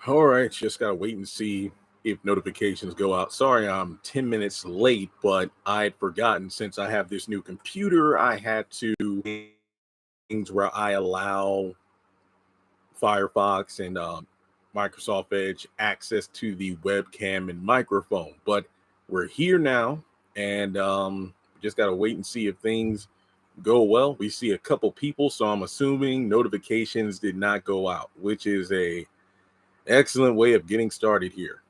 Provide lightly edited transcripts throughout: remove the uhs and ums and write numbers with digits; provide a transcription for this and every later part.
All right, just gotta wait and see if notifications go out. Sorry, I'm 10 minutes late, but I had forgotten since I have this new computer, I had to things where I allow Firefox and Microsoft Edge access to the webcam and microphone. But we're here now, and just gotta wait and see if things go well. We see a couple people, so I'm assuming notifications did not go out, which is a excellent way of getting started here.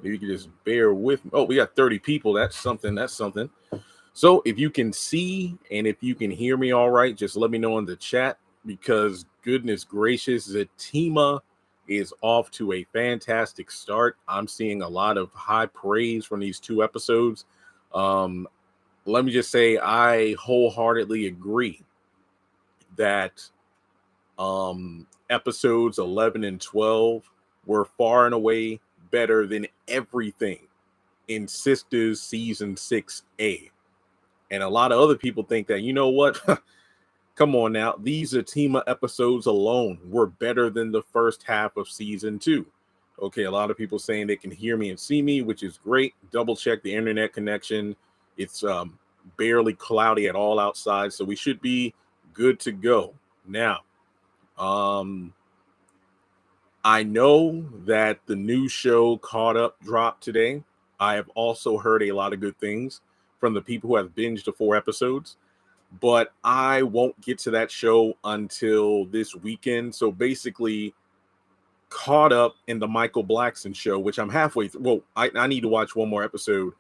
Maybe you can just bear with me. Oh, we got 30 people. That's something. That's something. So if you can see and if you can hear me all right, just let me know in the chat because goodness gracious, Zatima is off to a fantastic start. I'm seeing a lot of high praise from these two episodes. Um, Let me just say I wholeheartedly agree that episodes 11 and 12 were far and away better than everything in Sisters season 6A. And a lot of other people think that, you know what? Come on now. These Zatima episodes alone were better than the first half of season 2. Okay, a lot of people saying they can hear me and see me, which is great. Double check the internet connection. It's barely cloudy at all outside, so we should be good to go. Now, um, I know that the new show Caught Up dropped today. I have also heard a lot of good things from the people who have binged the 4 episodes, but I won't get to that show until this weekend. So basically, Caught Up in the Michael Blackson show, which I'm halfway through. Well, I need to watch one more episode.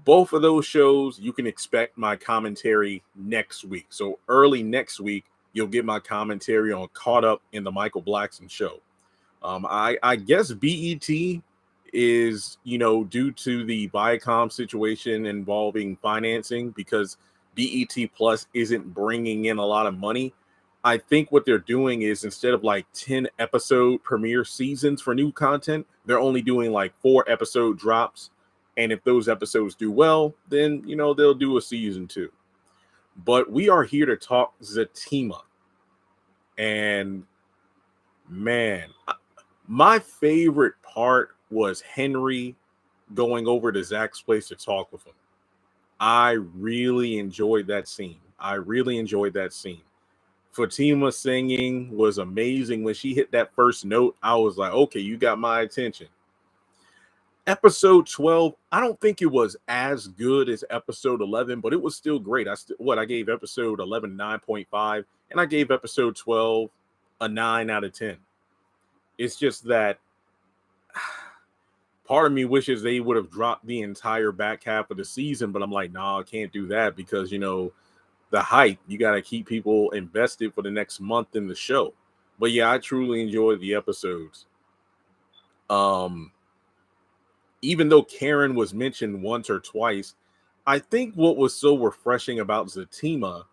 Both of those shows, you can expect my commentary next week. So early next week, you'll get my commentary on Caught Up in the Michael Blackson show. I guess BET is, due to the Viacom situation involving financing, because BET Plus isn't bringing in a lot of money. I think what they're doing is instead of like 10 episode premiere seasons for new content, they're only doing like 4 episode drops. And if those episodes do well, then, they'll do a season 2. But we are here to talk Zatima. And man, my favorite part was Henry going over to Zach's place to talk with him. I really enjoyed that scene. Fatima singing was amazing. When she hit that first note, I was like, okay, you got my attention. Episode 12, I don't think it was as good as episode 11, but it was still great. I gave episode 11 9.5, and I gave episode 12 a 9 out of 10. It's just that part of me wishes they would have dropped the entire back half of the season, but I'm like, nah, I can't do that because, the hype, you got to keep people invested for the next month in the show. But yeah, I truly enjoyed the episodes. Even though Karen was mentioned once or twice, I think what was so refreshing about Zatima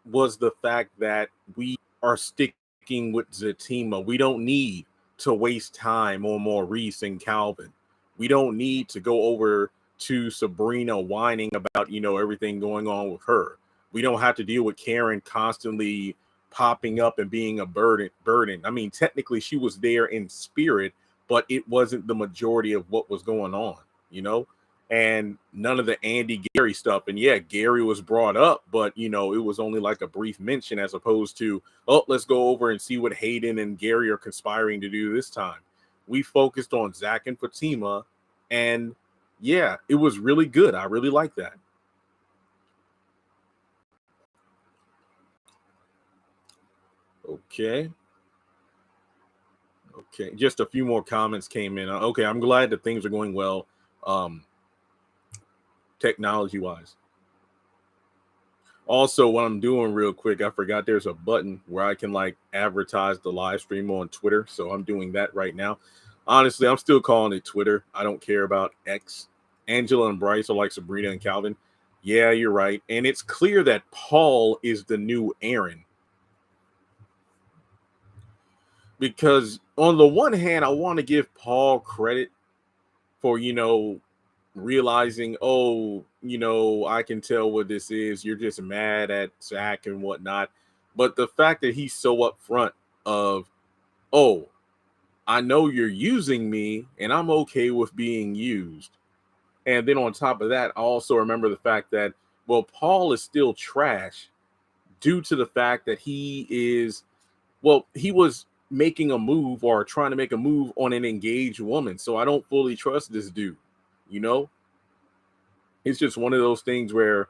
was the fact that we are sticking with Zatima. We don't need to waste time on Maurice and Calvin. We don't need to go over to Sabrina whining about, everything going on with her. We don't have to deal with Karen constantly popping up and being a burden. I mean, technically she was there in spirit, but it wasn't the majority of what was going on, and none of the Andy Gary stuff. And yeah, Gary was brought up, but it was only like a brief mention as opposed to, oh, let's go over and see what Hayden and Gary are conspiring to do this time. We focused on Zach and Fatima, and yeah, it was really good. I really like that. Okay. Okay. Just a few more comments came in. Okay, I'm glad that things are going well, technology wise. Also, what I'm doing real quick, I forgot there's a button where I can like advertise the live stream on Twitter. So I'm doing that right now. Honestly, I'm still calling it Twitter. I don't care about X. Angela and Bryce are like Sabrina and Calvin. Yeah, you're right. And it's clear that Paul is the new Aaron. Because on the one hand, I want to give Paul credit for, realizing, oh, I can tell what this is. You're just mad at Zach and whatnot. But the fact that he's so upfront of, oh, I know you're using me and I'm okay with being used. And then on top of that, I also remember the fact that, well, Paul is still trash due to the fact that he was making a move or trying to make a move on an engaged woman. So I don't fully trust this dude. You know, it's just one of those things where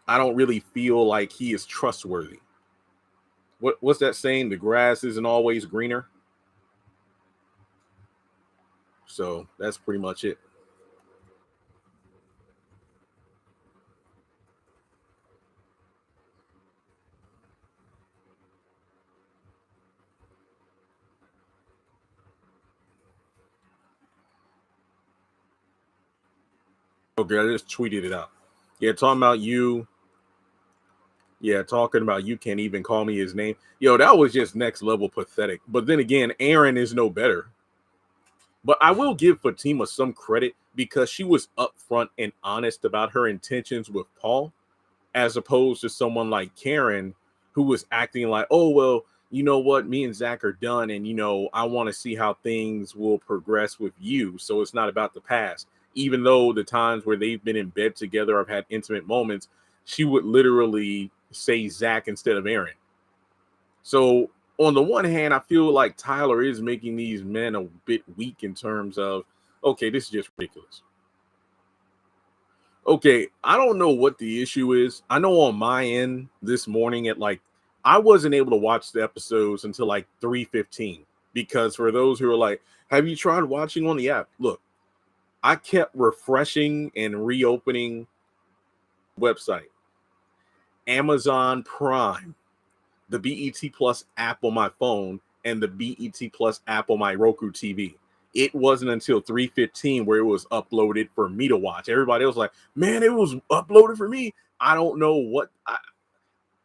I don't really feel like he is trustworthy. What's that saying? The grass isn't always greener. So that's pretty much it. Okay, I just tweeted it out. Yeah, talking about you. Yeah, talking about you can't even call me his name. Yo, that was just next level pathetic. But then again, Aaron is no better. But I will give Fatima some credit because she was upfront and honest about her intentions with Paul, as opposed to someone like Karen, who was acting like, oh, well, you know what? Me and Zach are done. And, I want to see how things will progress with you. So it's not about the past. Even though the times where they've been in bed together, I've had intimate moments, she would literally say Zach instead of Aaron. So on the one hand, I feel like Tyler is making these men a bit weak in terms of, okay, this is just ridiculous. Okay, I don't know what the issue is. I know on my end this morning I wasn't able to watch the episodes until like 3:15 because for those who are like, have you tried watching on the app? Look, I kept refreshing and reopening website, Amazon Prime, the BET Plus app on my phone, and the BET Plus app on my Roku TV. It wasn't until 3:15 where it was uploaded for me to watch. Everybody else was like, man, it was uploaded for me. I don't know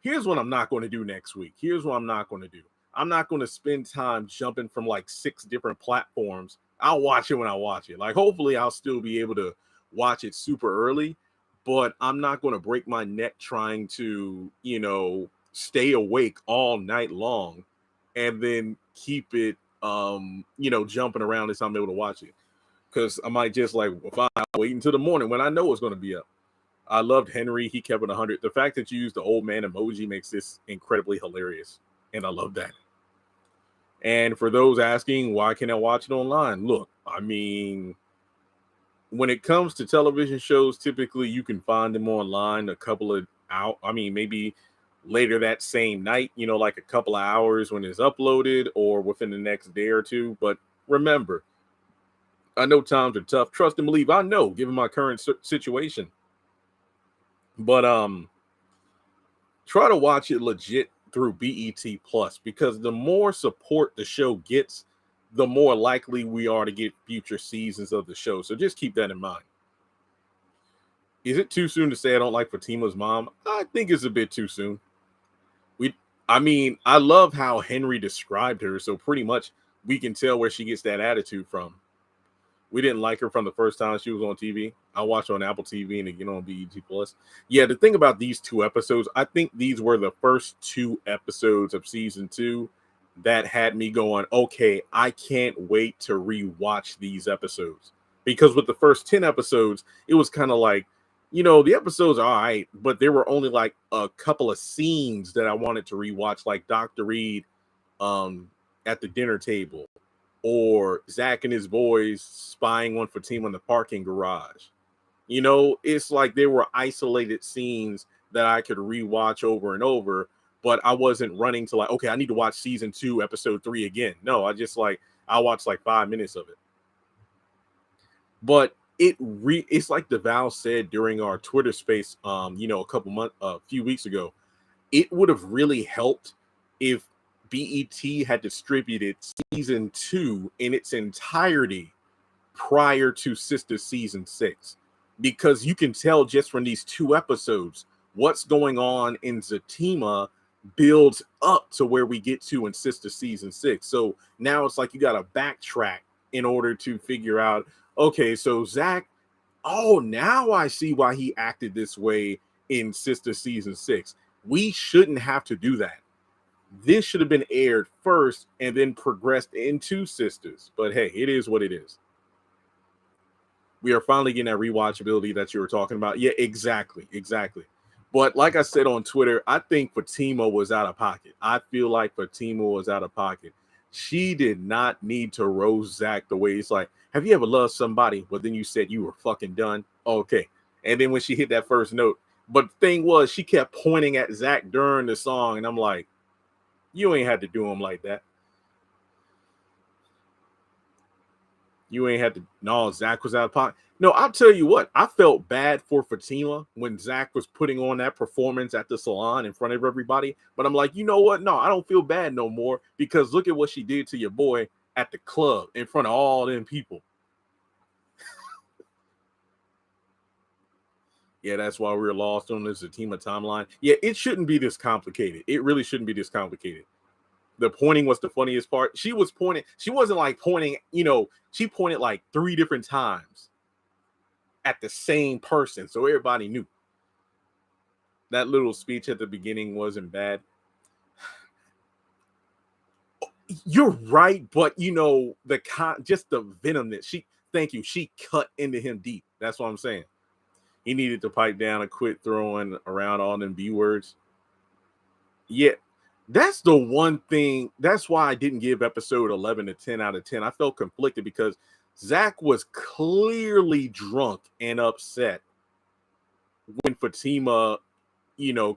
here's what I'm not going to do next week. Here's what I'm not going to do. I'm not going to spend time jumping from like 6 different platforms. I'll watch it when I watch it. Like, hopefully I'll still be able to watch it super early, but I'm not going to break my neck trying to, stay awake all night long and then keep it, jumping around as I'm able to watch it. Because I might just like, well, fine, I'll wait until the morning when I know it's going to be up. I loved Henry. He kept it 100. The fact that you used the old man emoji makes this incredibly hilarious. And I love that. And for those asking, why can't I watch it online? Look, I mean, when it comes to television shows, typically you can find them online a couple of out. I mean, maybe later that same night, like a couple of hours when it's uploaded or within the next day or two. But remember, I know times are tough. Trust and believe. I know, given my current situation. But try to watch it legit through BET Plus because the more support the show gets, the more likely we are to get future seasons of the show. So just keep that in mind. Is it too soon to say I don't like Fatima's mom? I think it's a bit too soon. I love how Henry described her. So pretty much we can tell where she gets that attitude from. We didn't like her from the first time she was on TV. I watched her on Apple TV and again on BET Plus. Yeah, the thing about these 2 episodes, I think these were the first 2 episodes of season 2 that had me going, okay, I can't wait to rewatch these episodes. Because with the first 10 episodes, it was kind of like, the episodes are all right, but there were only like a couple of scenes that I wanted to rewatch, like Dr. Reed at the dinner table, or Zach and his boys spying on Fatima in the parking garage. It's like there were isolated scenes that I could rewatch over and over, but I wasn't running to like, okay, I need to watch season 2, episode 3 again. No, I watched like 5 minutes of it. But it's like DeVal said during our Twitter space, a few weeks ago, it would have really helped if BET had distributed season 2 in its entirety prior to Sistas season 6, because you can tell just from these 2 episodes what's going on in Zatima builds up to where we get to in Sistas season 6. So now it's like you got to backtrack in order to figure out, okay, so Zach, oh, now I see why he acted this way in Sister season 6. We shouldn't have to do that. This should have been aired first and then progressed into Sisters. But hey, it is what it is. We are finally getting that rewatchability that you were talking about. Yeah, exactly. But like I said on Twitter, I think Fatima was out of pocket. I feel like Fatima was out of pocket. She did not need to roast Zach the way it's like, have you ever loved somebody, but then you said you were fucking done? Okay. And then when she hit that first note, but the thing was, she kept pointing at Zach during the song, and I'm like, you ain't had to do him like that. You ain't had to. No, Zach was out of pocket. No, I'll tell you what. I felt bad for Fatima when Zach was putting on that performance at the salon in front of everybody. But I'm like, you know what? No, I don't feel bad no more, because look at what she did to your boy at the club in front of all them people. Yeah, that's why we're lost on the Zatima timeline. Yeah, it shouldn't be this complicated. It really shouldn't be this complicated. The pointing was the funniest part. She was pointing. She wasn't like pointing, she pointed like 3 different times at the same person. So everybody knew. That little speech at the beginning wasn't bad. You're right, but just the venom that she cut into him deep. That's what I'm saying. He needed to pipe down and quit throwing around all them B words. Yeah. That's the one thing. That's why I didn't give episode 11 a 10 out of 10. I felt conflicted because Zach was clearly drunk and upset when Fatima,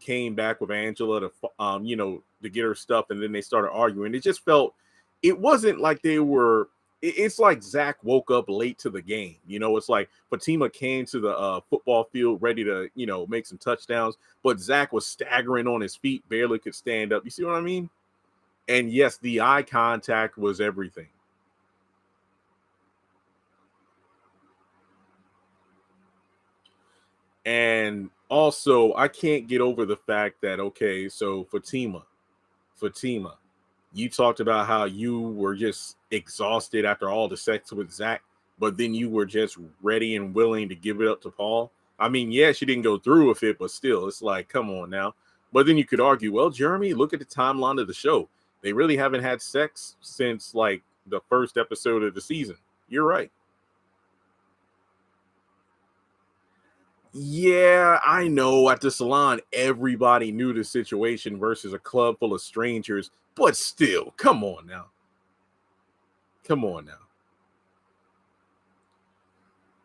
came back with Angela to get her stuff, and then they started arguing. It just felt, it wasn't like they were. It's like Zach woke up late to the game. It's like Fatima came to the football field ready to, make some touchdowns, but Zach was staggering on his feet, barely could stand up. You see what I mean? And yes, the eye contact was everything. And also, I can't get over the fact that, okay, so Fatima, you talked about how you were just exhausted after all the sex with Zach, but then you were just ready and willing to give it up to Paul. I mean, yeah, she didn't go through with it, but still, it's like, come on now. But then you could argue, well, Jeremy, look at the timeline of the show. They really haven't had sex since like the first episode of the season. You're right. Yeah, I know. At the salon, everybody knew the situation versus a club full of strangers, but still, come on now. Come on now.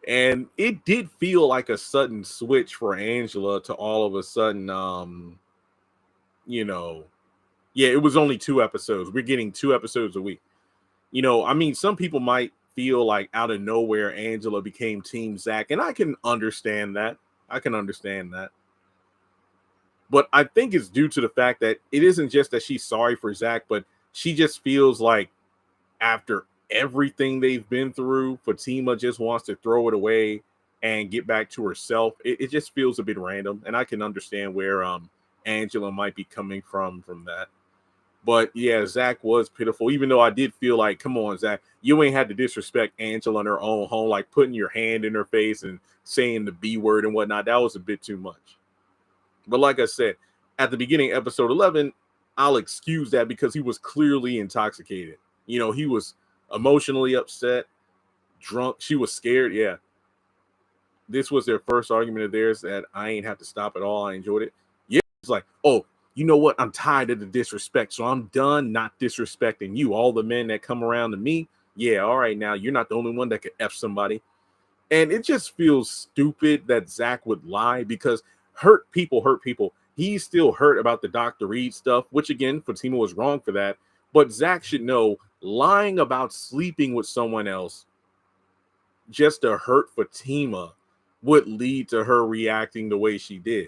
And it did feel like a sudden switch for Angela to all of a sudden, yeah, it was only 2 episodes. We're getting 2 episodes a week. I mean, some people might feel like out of nowhere, Angela became Team Zach, and I can understand that. But I think it's due to the fact that it isn't just that she's sorry for Zach, but she just feels like after everything they've been through, Fatima just wants to throw it away and get back to herself. It just feels a bit random, and I can understand where Angela might be coming from that. But yeah, Zach was pitiful, even though I did feel like, come on, Zach, you ain't had to disrespect Angela in her own home, like putting your hand in her face and saying the B word and whatnot. That was a bit too much. But like I said, at the beginning, episode 11, I'll excuse that because he was clearly intoxicated. He was emotionally upset, drunk. She was scared. Yeah. This was their first argument of theirs that I ain't have to stop at all. I enjoyed it. Yeah. It's like, oh, you know what? I'm tired of the disrespect. So I'm done not disrespecting you. All the men that come around to me. Yeah. All right. Now you're not the only one that could F somebody. And it just feels stupid that Zach would lie because hurt people. He's still hurt about the Dr. Reed stuff, which again, Fatima was wrong for that. But Zach should know lying about sleeping with someone else just to hurt Fatima would lead to her reacting the way she did.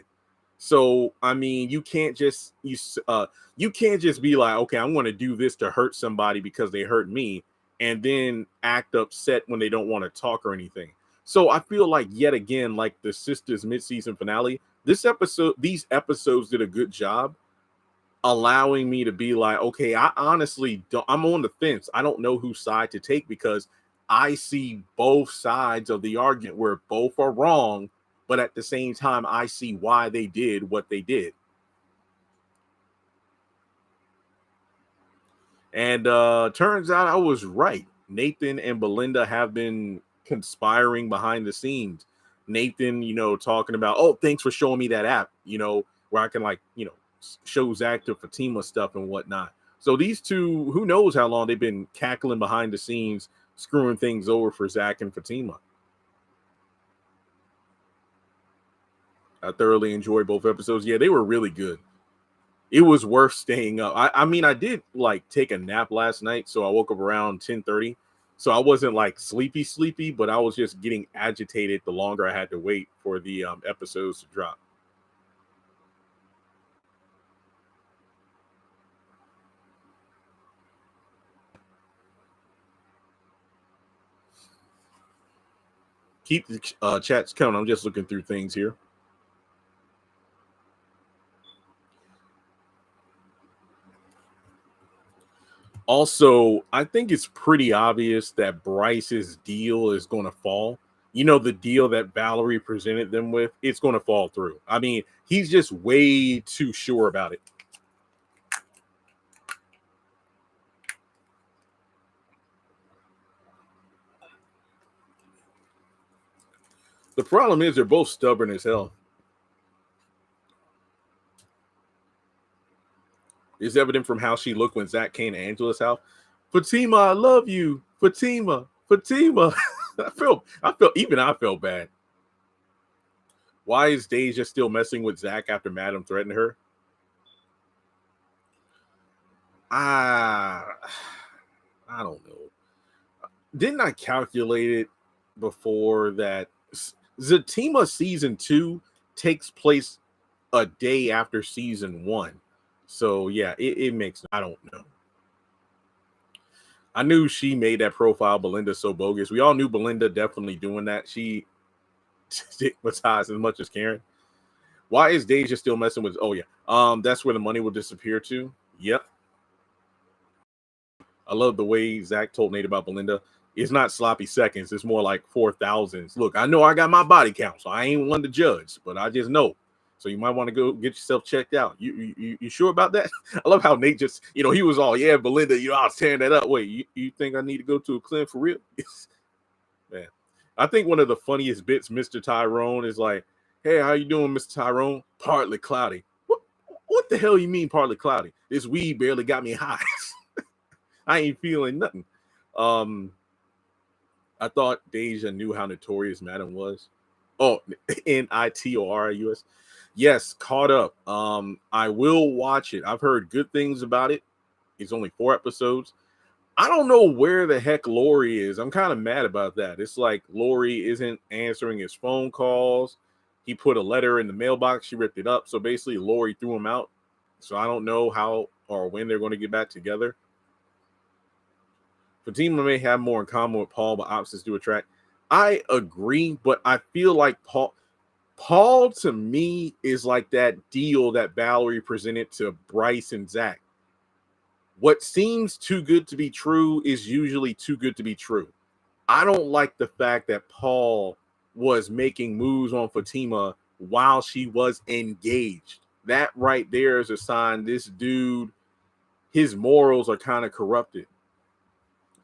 So, I mean, you can't just be like, okay, I'm going to do this to hurt somebody because they hurt me and then act upset when they don't want to talk or anything. So I feel like yet again, like the Sisters mid-season finale, these episodes did a good job allowing me to be like, okay, I honestly don't, I'm on the fence. I don't know whose side to take because I see both sides of the argument where both are wrong but at the same time, I see why they did what they did. And turns out I was right. Nathan and Belinda have been conspiring behind the scenes. Nathan, talking about, oh, thanks for showing me that app, where I can show Zach to Fatima stuff and whatnot. So these two, who knows how long they've been cackling behind the scenes, screwing things over for Zach and Fatima. I thoroughly enjoyed both episodes. Yeah, they were really good. It was worth staying up. I mean, I did take a nap last night, so I woke up around 10:30. So I wasn't sleepy, but I was just getting agitated the longer I had to wait for the episodes to drop. Keep the chats coming. I'm just looking through things here. Also, I think it's pretty obvious that Bryce's deal is going to fall. The deal that Valerie presented them with, it's going to fall through. I mean, he's just way too sure about it. The problem is they're both stubborn as hell. It's evident from how she looked when Zach came to Angela's house. Fatima, I love you. Fatima. I felt bad. Why is Deja still messing with Zach after Madam threatened her? I don't know. Didn't I calculate it before that Zatima season 2 takes place a day after season 1? So yeah, it makes, I don't know. I knew she made that profile, Belinda, so bogus. We all knew Belinda definitely doing that. She stigmatized as much as Karen. Why is Deja still messing with? Oh yeah, that's where the money will disappear to. Yep. I love the way Zach told Nate about Belinda. It's not sloppy seconds. It's more like 4,000s. Look, I know I got my body count, so I ain't one to judge, but I just know. So you might want to go get yourself checked out. You sure about that? I love how Nate just, he was all, yeah, Belinda, I was tearing that up. Wait, you think I need to go to a clinic for real? Man, I think one of the funniest bits, Mr. Tyrone, is like, hey, how you doing, Mr. Tyrone? Partly cloudy. What the hell you mean partly cloudy? This weed barely got me high. I ain't feeling nothing. I thought Deja knew how notorious Madam was. Oh, Nitorus. Yes, caught up. I will watch it. I've heard good things about it. It's only 4 episodes. I don't know where the heck Lori is. I'm kind of mad about that. It's like Lori isn't answering his phone calls. He put a letter in the mailbox. She ripped it up. So basically, Lori threw him out. So I don't know how or when they're going to get back together. Fatima may have more in common with Paul, but opposites do attract. I agree, but I feel like Paul to me is like that deal that Valerie presented to Bryce and Zach. What seems too good to be true is usually too good to be true. I don't like the fact that Paul was making moves on Fatima while she was engaged. That right there is a sign this dude, his morals are kind of corrupted.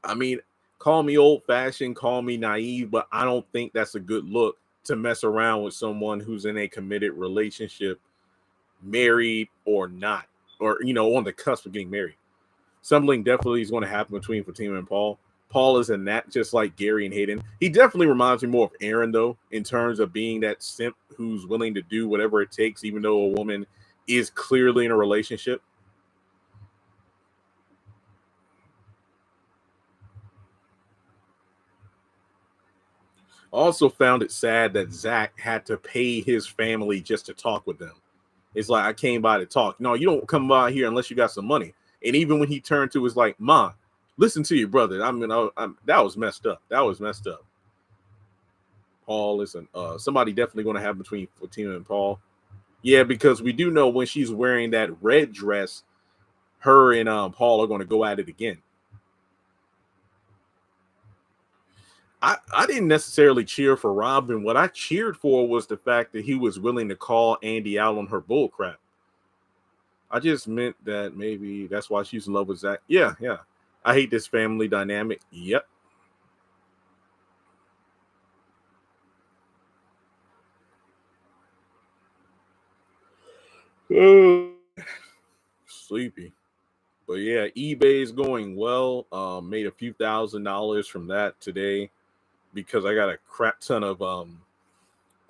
I mean, call me old-fashioned, call me naive, but I don't think that's a good look to mess around with someone who's in a committed relationship, married or not, or, on the cusp of getting married. Something definitely is going to happen between Fatima and Paul. Paul is a nat just like Gary and Hayden. He definitely reminds me more of Aaron, though, in terms of being that simp who's willing to do whatever it takes, even though a woman is clearly in a relationship. Also found it sad that Zach had to pay his family just to talk with them. It's like, I came by to talk. No, you don't come by here unless you got some money. And even when he turned to his like, Ma, listen to your brother. I mean, that was messed up. Paul, listen, somebody definitely going to have between Fatima and Paul. Yeah, because we do know when she's wearing that red dress, her and Paul are going to go at it again. I didn't necessarily cheer for Robin. What I cheered for was the fact that he was willing to call Andy out on her bull crap. I just meant that maybe that's why she's in love with Zach. Yeah, yeah. I hate this family dynamic. Yep. Sleepy. But yeah, eBay is going well. Made a few $1,000s from that today because I got a crap ton of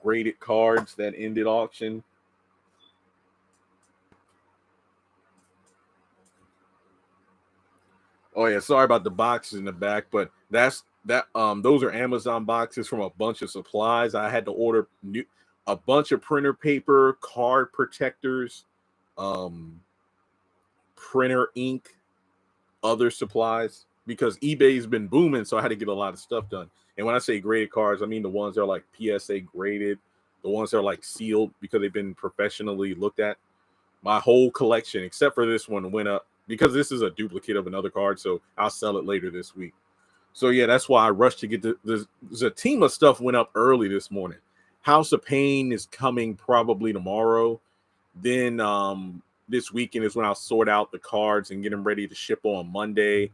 graded cards that ended auction. Oh yeah, sorry about the boxes in the back, but those are Amazon boxes from a bunch of supplies. I had to order a bunch of printer paper, card protectors, um, printer ink, other supplies because eBay's been booming, so I had to get a lot of stuff done. And when I say graded cards, I mean the ones that are like PSA graded, the ones that are like sealed because they've been professionally looked at. My whole collection, except for this one, went up because this is a duplicate of another card, so I'll sell it later this week. So yeah, that's why I rushed to get the Zatima stuff went up early this morning. House of Payne is coming probably tomorrow. Then this weekend is when I'll sort out the cards and get them ready to ship on Monday.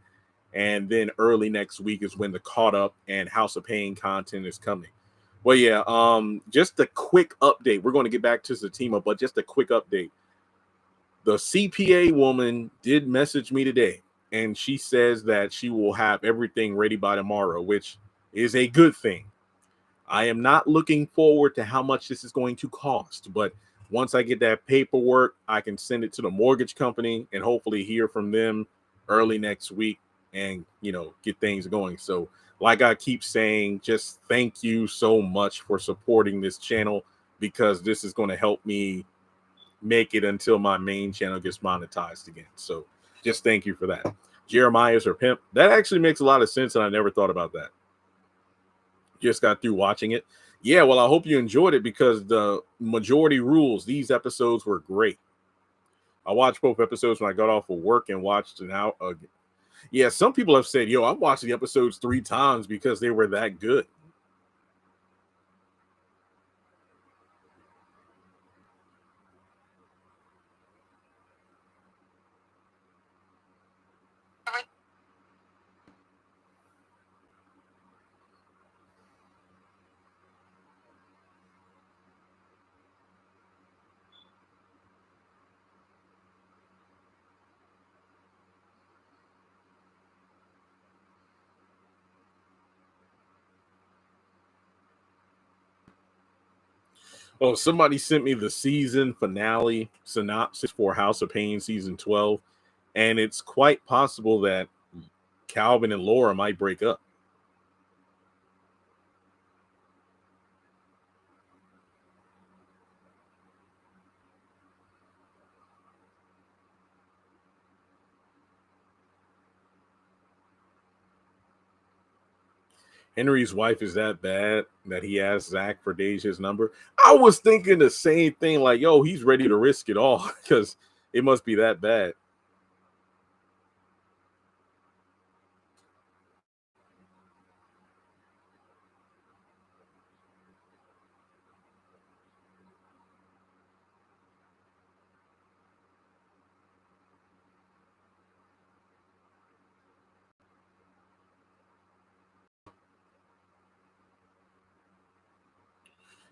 And then early next week is when the caught up and House of Pain content is coming. Well, yeah, just a quick update. We're going to get back to Zatima, but just a quick update. The CPA woman did message me today, and she says that she will have everything ready by tomorrow, which is a good thing. I am not looking forward to how much this is going to cost, but once I get that paperwork, I can send it to the mortgage company and hopefully hear from them early next week and, get things going. So, like I keep saying, just thank you so much for supporting this channel because this is going to help me make it until my main channel gets monetized again. So, just thank you for that. Jeremiah's or pimp. That actually makes a lot of sense, and I never thought about that. Just got through watching it. Yeah, well, I hope you enjoyed it because the majority rules, these episodes were great. I watched both episodes when I got off of work and watched an out again. Yeah, some people have said, yo, I've watched the episodes 3 times because they were that good. Oh, somebody sent me the season finale synopsis for House of Pain season 12, and it's quite possible that Calvin and Laura might break up. Henry's wife is that bad that he asked Zach for Deja's number. I was thinking the same thing, like, yo, he's ready to risk it all because it must be that bad.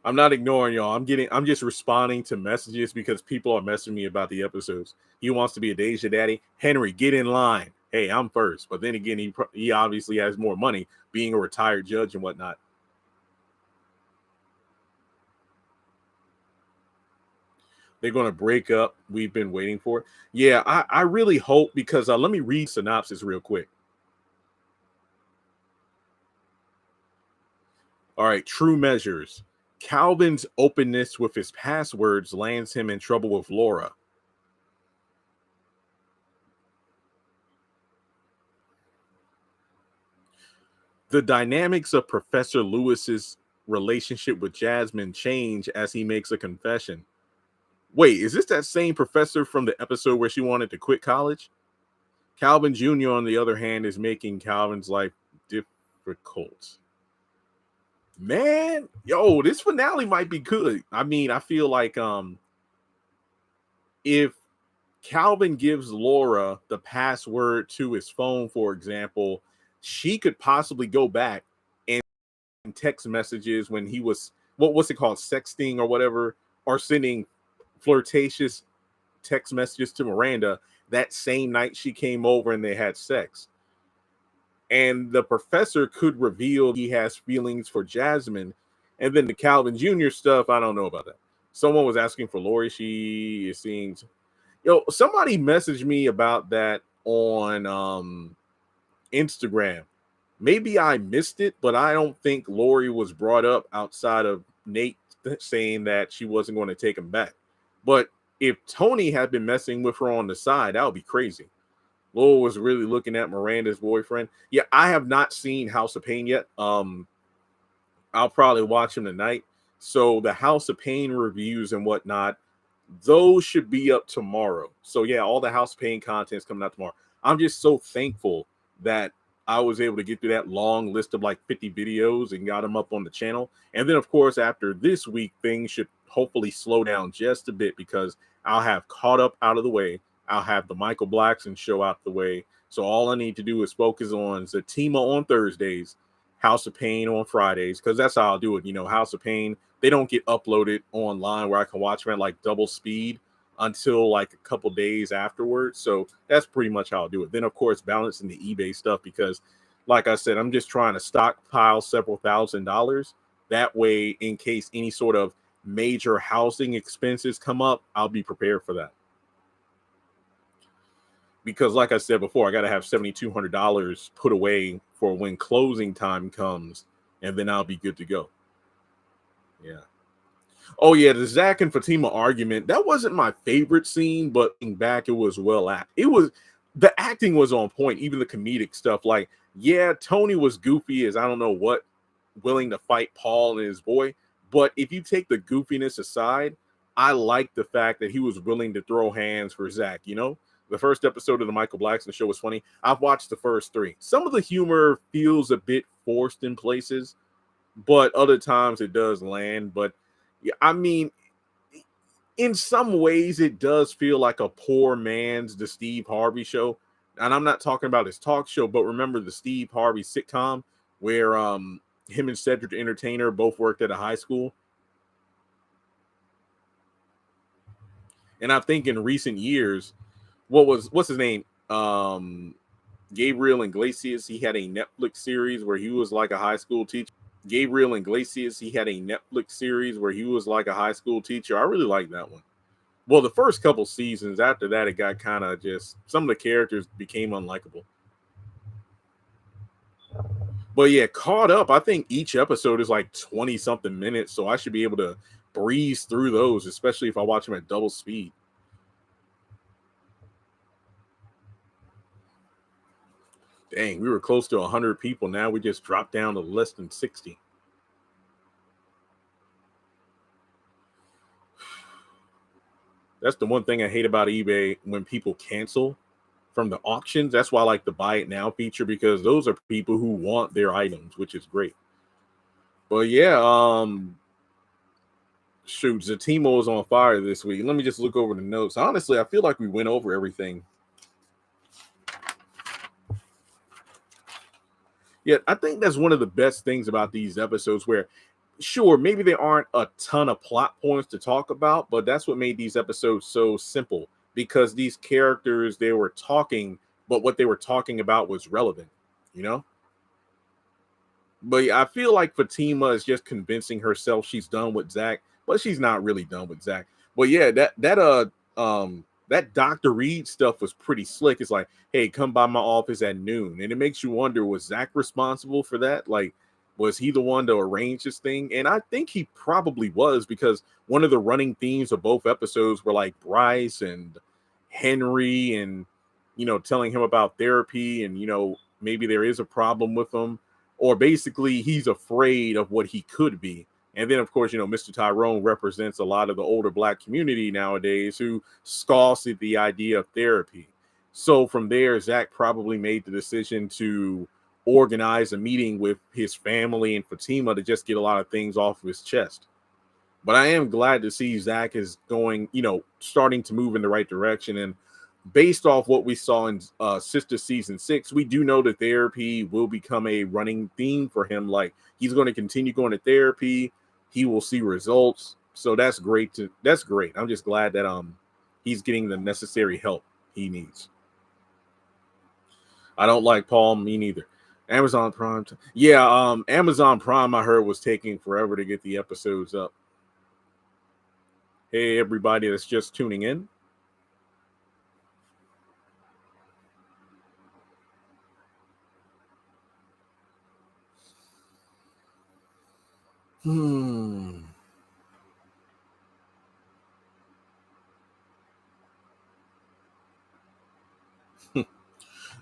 I'm not ignoring y'all. I'm just responding to messages because people are messaging me about the episodes. He wants to be a Deja daddy. Henry, get in line. Hey, I'm first. But then again, he obviously has more money being a retired judge and whatnot. They're going to break up. We've been waiting for it. Yeah, I really hope because let me read synopsis real quick. All right, true measures. Calvin's openness with his passwords lands him in trouble with Laura. The dynamics of Professor Lewis's relationship with Jasmine change as he makes a confession. Wait, is this that same professor from the episode where she wanted to quit college? Calvin Jr., on the other hand, is making Calvin's life difficult. Man, yo, this finale might be good. I mean, I feel like if Calvin gives Laura the password to his phone, for example, she could possibly go back and text messages when he was what's it called, sexting or whatever, or sending flirtatious text messages to Miranda that same night she came over and they had sex. And the professor could reveal he has feelings for Jasmine. And then the Calvin Jr. stuff, I don't know about that. Someone was asking for Lori. She is seeing, somebody messaged me about that on Instagram. Maybe I missed it, but I don't think Lori was brought up outside of Nate saying that she wasn't going to take him back. But if Tony had been messing with her on the side, that would be crazy. Lowell was really looking at Miranda's boyfriend. Yeah, I have not seen House of Payne yet. I'll probably watch him tonight. So the House of Payne reviews and whatnot, those should be up tomorrow. So yeah, all the House of Payne content is coming out tomorrow. I'm just so thankful that I was able to get through that long list of like 50 videos and got them up on the channel. And then, of course, after this week, things should hopefully slow down just a bit because I'll have caught up out of the way. I'll have the Michael Blackson show out the way. So all I need to do is focus on Zatima on Thursdays, House of Payne on Fridays, because that's how I'll do it. House of Payne, they don't get uploaded online where I can watch them at like double speed until like a couple days afterwards. So that's pretty much how I'll do it. Then, of course, balancing the eBay stuff because, like I said, I'm just trying to stockpile several $1,000s. That way, in case any sort of major housing expenses come up, I'll be prepared for that. Because like I said before, I got to have $7,200 put away for when closing time comes, and then I'll be good to go. Yeah. Oh, yeah, the Zach and Fatima argument, that wasn't my favorite scene, but back, it was well acted. The acting was on point, even the comedic stuff. Like, yeah, Tony was goofy as I don't know what, willing to fight Paul and his boy. But if you take the goofiness aside, I like the fact that he was willing to throw hands for Zach, The first episode of the Michael Blackson show was funny. I've watched the first 3. Some of the humor feels a bit forced in places, but other times it does land. But yeah, I mean, in some ways, it does feel like a poor man's The Steve Harvey Show. And I'm not talking about his talk show, but remember the Steve Harvey sitcom where him and Cedric the Entertainer both worked at a high school. And I think in recent years, what's his name? Gabriel Iglesias, he had a Netflix series where he was like a high school teacher. Gabriel Iglesias, he had a Netflix series where he was like a high school teacher. I really like that one. Well, the first couple seasons, after that, it got kind of just, some of the characters became unlikable. But yeah, caught up. I think each episode is like 20 something minutes, so I should be able to breeze through those, especially if I watch them at double speed. Dang, we were close to 100 people. Now we just dropped down to less than 60. That's the one thing I hate about eBay, when people cancel from the auctions. That's why I like the buy it now feature, because those are people who want their items, which is great. But yeah, shoot, Zatima was on fire this week. Let me just look over the notes. Honestly, I feel like we went over everything. Yeah, I think that's one of the best things about these episodes where, sure, maybe there aren't a ton of plot points to talk about, but that's what made these episodes so simple, because these characters, they were talking, but what they were talking about was relevant, But yeah, I feel like Fatima is just convincing herself she's done with Zach, but she's not really done with Zach. But yeah, that Dr. Reed stuff was pretty slick. It's like, hey, come by my office at noon. And it makes you wonder, was Zach responsible for that? Like, was he the one to arrange this thing? And I think he probably was, because one of the running themes of both episodes were like Bryce and Henry and, telling him about therapy and, maybe there is a problem with him, or basically he's afraid of what he could be. And then, of course, Mr. Tyrone represents a lot of the older Black community nowadays who scoffs at the idea of therapy. So from there, Zach probably made the decision to organize a meeting with his family and Fatima to just get a lot of things off of his chest. But I am glad to see Zach is going, starting to move in the right direction. And based off what we saw in Sistas season 6, we do know that therapy will become a running theme for him. Like, he's going to continue going to therapy. He will see results. So that's great. That's great. I'm just glad that he's getting the necessary help he needs. I don't like Paul, me neither. Amazon Prime. Amazon Prime, I heard, was taking forever to get the episodes up. Hey, everybody that's just tuning in.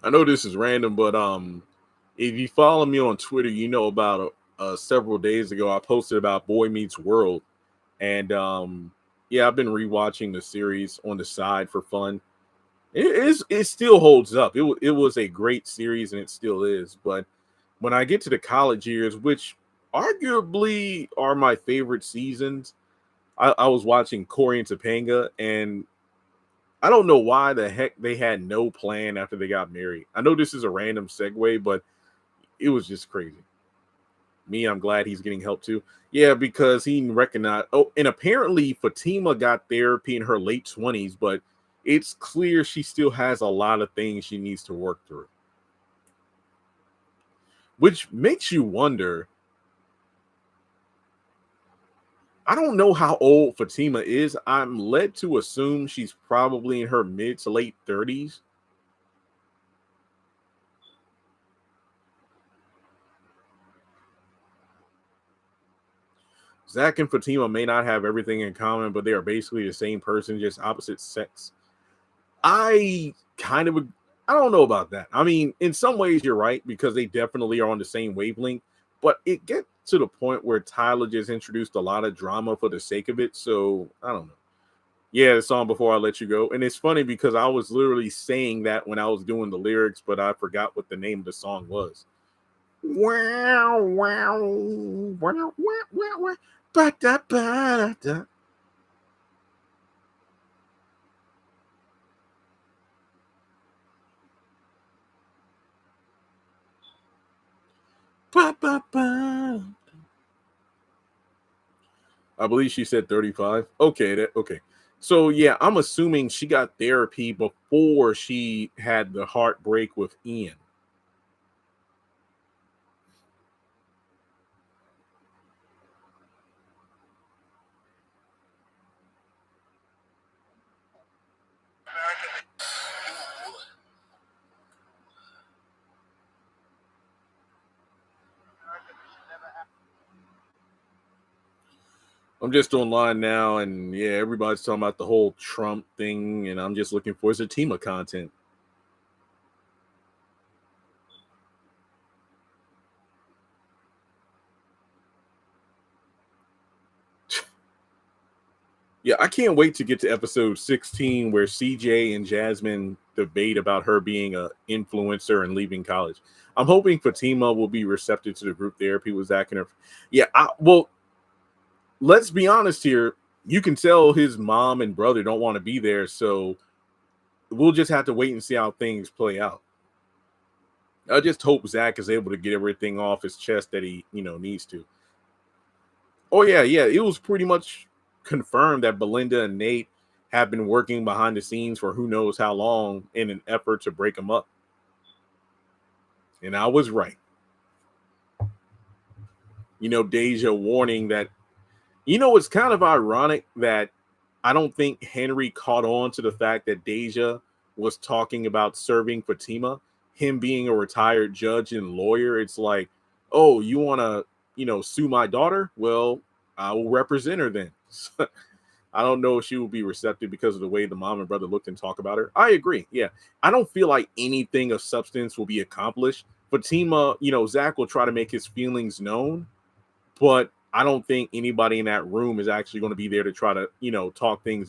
I know this is random, but if you follow me on Twitter, you know about several days ago I posted about Boy Meets World, and I've been rewatching the series on the side for fun. It still holds up. It was a great series, and it still is. But when I get to the college years, which arguably are my favorite seasons, I was watching Corey and Topanga, and I don't know why the heck they had no plan after they got married. I know this is a random segue, but it was just crazy. I'm glad he's getting help too. Yeah, because he recognized. Oh, and apparently Fatima got therapy in her late 20s, but it's clear she still has a lot of things she needs to work through. Which makes you wonder. I don't know how old Fatima is. I'm led to assume she's probably in her mid to late 30s. Zach and Fatima may not have everything in common, but they are basically the same person, just opposite sex. I don't know about that. I mean, in some ways you're right, because they definitely are on the same wavelength, but it gets to the point where Tyler just introduced a lot of drama for the sake of it. So I don't know. Yeah, the song Before I Let You Go. And it's funny because I was literally saying that when I was doing the lyrics, but I forgot what the name of the song was. Wow, wow, wow, wow, wow, wow. Ba-da-ba-da-da. Ba-ba-ba. I believe she said 35. Okay. So yeah, I'm assuming she got therapy before she had the heartbreak with Ian. I'm just online now, and yeah, everybody's talking about the whole Trump thing, and I'm just looking for Zatima content. Yeah, I can't wait to get to episode 16 where CJ and Jasmine debate about her being an influencer and leaving college. I'm hoping Fatima will be receptive to the group therapy with Zach and her. Yeah, well, let's be honest here. You can tell his mom and brother don't want to be there, so we'll just have to wait and see how things play out. I just hope Zach is able to get everything off his chest that he, needs to. Oh yeah. It was pretty much confirmed that Belinda and Nate have been working behind the scenes for who knows how long in an effort to break them up. And I was right. Deja warning that, it's kind of ironic that I don't think Henry caught on to the fact that Deja was talking about serving Fatima, him being a retired judge and lawyer. It's like, oh, you want to, sue my daughter? Well, I will represent her then. I don't know if she will be receptive because of the way the mom and brother looked and talk about her. I agree. Yeah. I don't feel like anything of substance will be accomplished. Fatima, Zach will try to make his feelings known, but I don't think anybody in that room is actually going to be there to try to, talk things